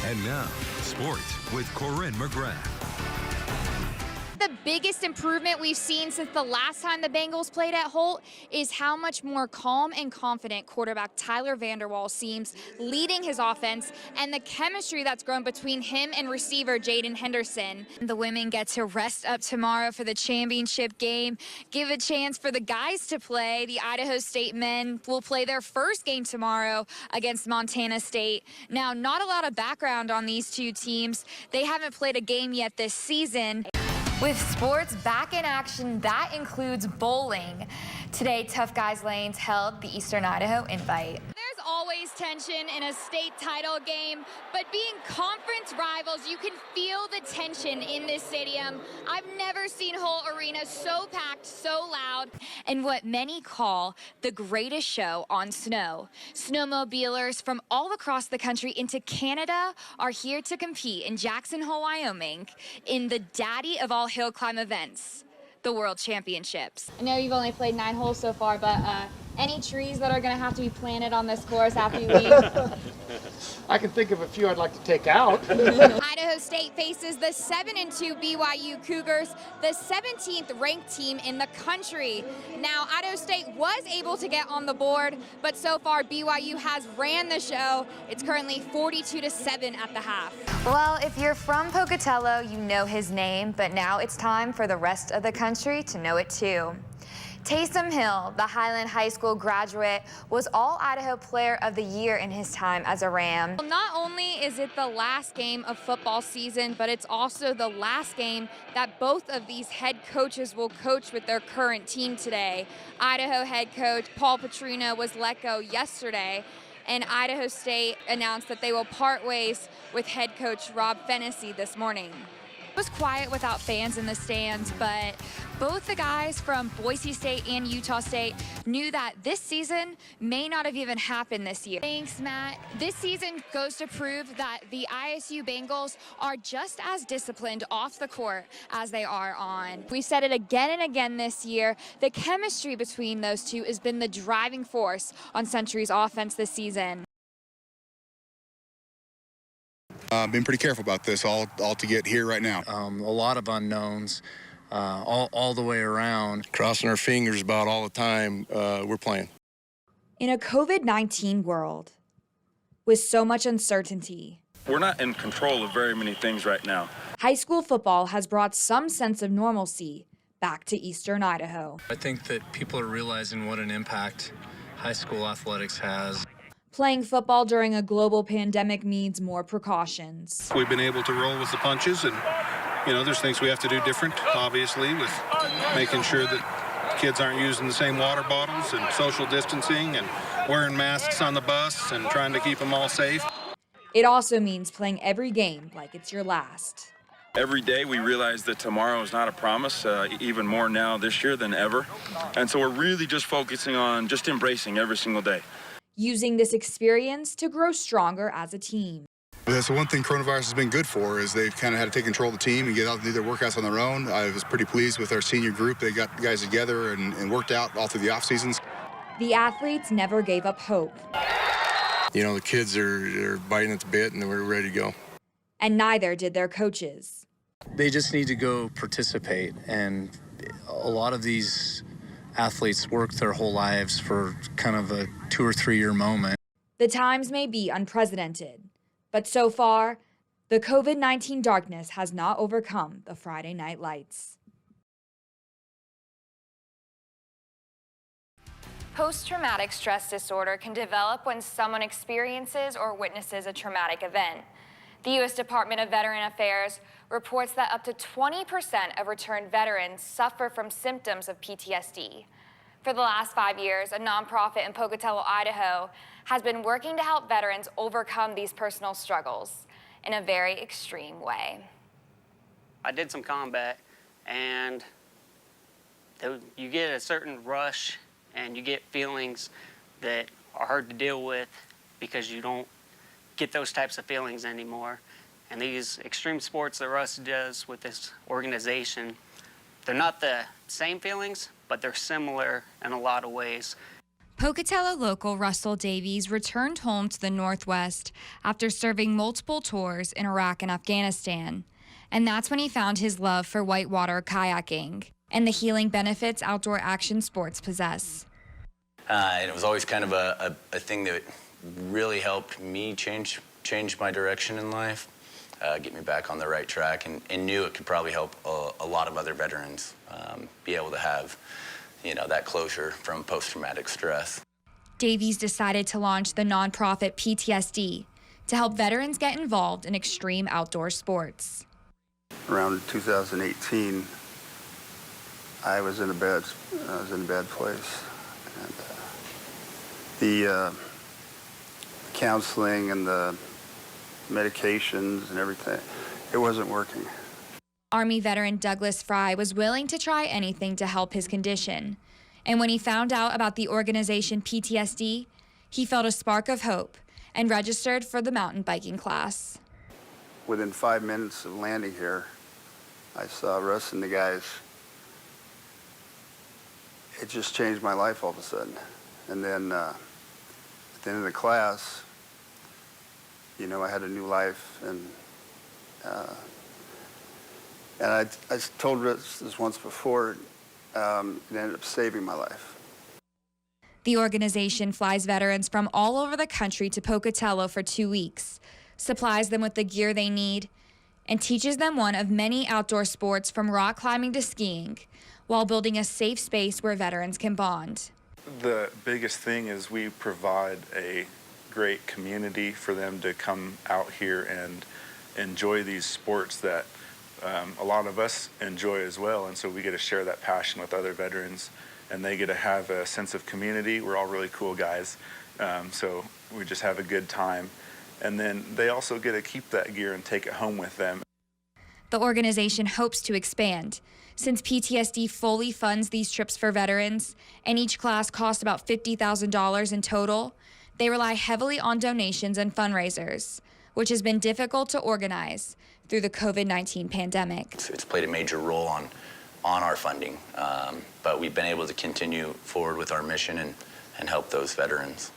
And now, sports with Corinne McGrath. The biggest improvement we've seen since the last time the Bengals played at Holt is how much more calm and confident quarterback Tyler Vanderwall seems leading his offense, and the chemistry that's grown between him and receiver Jaden Henderson. The women get to rest up tomorrow for the championship game, give a chance for the guys to play. The Idaho State men will play their first game tomorrow against Montana State. Now, not a lot of background on these two teams. They haven't played a game yet this season. With sports back in action, that includes bowling. Today, Tough Guys Lanes held the Eastern Idaho Invite. There's always tension in a state title game, but being conference rivals, you can feel the tension in this stadium. I've never seen Holt Arena so packed, so loud, and what many call the greatest show on snow. Snowmobilers from all across the country into Canada are here to compete in Jackson Hole, Wyoming, in the daddy of all hill climb events, the World Championships. I know you've only played 9 holes so far, but any trees that are going to have to be planted on this course after you leave? I can think of a few I'd like to take out. Idaho State faces the 7-2 BYU Cougars, the 17th ranked team in the country. Now, Idaho State was able to get on the board, but so far BYU has ran the show. It's currently 42-7 at the half. Well, if you're from Pocatello, you know his name, but now it's time for the rest of the country to know it too. Taysom Hill, the Highland High School graduate, was All-Idaho Player of the Year in his time as a Ram. Well, not only is it the last game of football season, but it's also the last game that both of these head coaches will coach with their current team today. Idaho head coach Paul Petrino was let go yesterday, and Idaho State announced that they will part ways with head coach Rob Fennessy this morning. It was quiet without fans in the stands, but both the guys from Boise State and Utah State knew that this season may not have even happened this year. Thanks, Matt. This season goes to prove that the ISU Bengals are just as disciplined off the court as they are on. We've said it again and again this year. The chemistry between those two has been the driving force on Century's offense this season. Been pretty careful about this all to get here right now. A lot of unknowns all the way around. Crossing our fingers about all the time we're playing. In a COVID-19 world, with so much uncertainty, we're not in control of very many things right now. High school football has brought some sense of normalcy back to Eastern Idaho. I think that people are realizing what an impact high school athletics has. Playing football during a global pandemic means more precautions. We've been able to roll with the punches, and there's things we have to do different, obviously, with making sure that kids aren't using the same water bottles and social distancing and wearing masks on the bus and trying to keep them all safe. It also means playing every game like it's your last. Every day we realize that tomorrow is not a promise, even more now this year than ever. And so we're really just focusing on just embracing every single day. Using this experience to grow stronger as a team. That's the one thing coronavirus has been good for, is they've kind of had to take control of the team and get out and do their workouts on their own. I was pretty pleased with our senior group. They got guys together and worked out all through the off seasons. The athletes never gave up hope. The kids are biting at the bit and we're ready to go. And neither did their coaches. They just need to go participate, and a lot of these athletes work their whole lives for kind of a 2 or 3 year moment. The times may be unprecedented, but so far, the COVID-19 darkness has not overcome the Friday night lights. Post-traumatic stress disorder can develop when someone experiences or witnesses a traumatic event. The U.S. Department of Veteran Affairs reports that up to 20% of returned veterans suffer from symptoms of PTSD. For the last 5 years, a nonprofit in Pocatello, Idaho, has been working to help veterans overcome these personal struggles in a very extreme way. I did some combat, and you get a certain rush, and you get feelings that are hard to deal with because you don't get those types of feelings anymore. And these extreme sports that Russ does with this organization, they're not the same feelings, but they're similar in a lot of ways. Pocatello local Russell Davies returned home to the Northwest after serving multiple tours in Iraq and Afghanistan. And that's when he found his love for whitewater kayaking and the healing benefits outdoor action sports possess. And it was always kind of a thing that really helped me change my direction in life, get me back on the right track, and knew it could probably help a lot of other veterans be able to have that closure from post-traumatic stress. Davies decided to launch the nonprofit PTSD to help veterans get involved in extreme outdoor sports. Around 2018, I was in a bad place, and the counseling and the medications and everything, it wasn't working. Army veteran Douglas Fry was willing to try anything to help his condition. And when he found out about the organization PTSD, he felt a spark of hope and registered for the mountain biking class. Within 5 minutes of landing here, I saw Russ and the guys. It just changed my life all of a sudden. And then at the end of the class, I had a new life, and I told Russ this once before, it ended up saving my life. The organization flies veterans from all over the country to Pocatello for 2 weeks, supplies them with the gear they need, and teaches them one of many outdoor sports from rock climbing to skiing, while building a safe space where veterans can bond. The biggest thing is we provide a great community for them to come out here and enjoy these sports that a lot of us enjoy as well, and so we get to share that passion with other veterans, and they get to have a sense of community. We're all really cool guys, so we just have a good time, and then they also get to keep that gear and take it home with them. The organization hopes to expand, since PTSD fully funds these trips for veterans, and each class costs about $50,000 in total. They rely heavily on donations and fundraisers, which has been difficult to organize through the COVID-19 pandemic. It's played a major role on our funding, but we've been able to continue forward with our mission and help those veterans.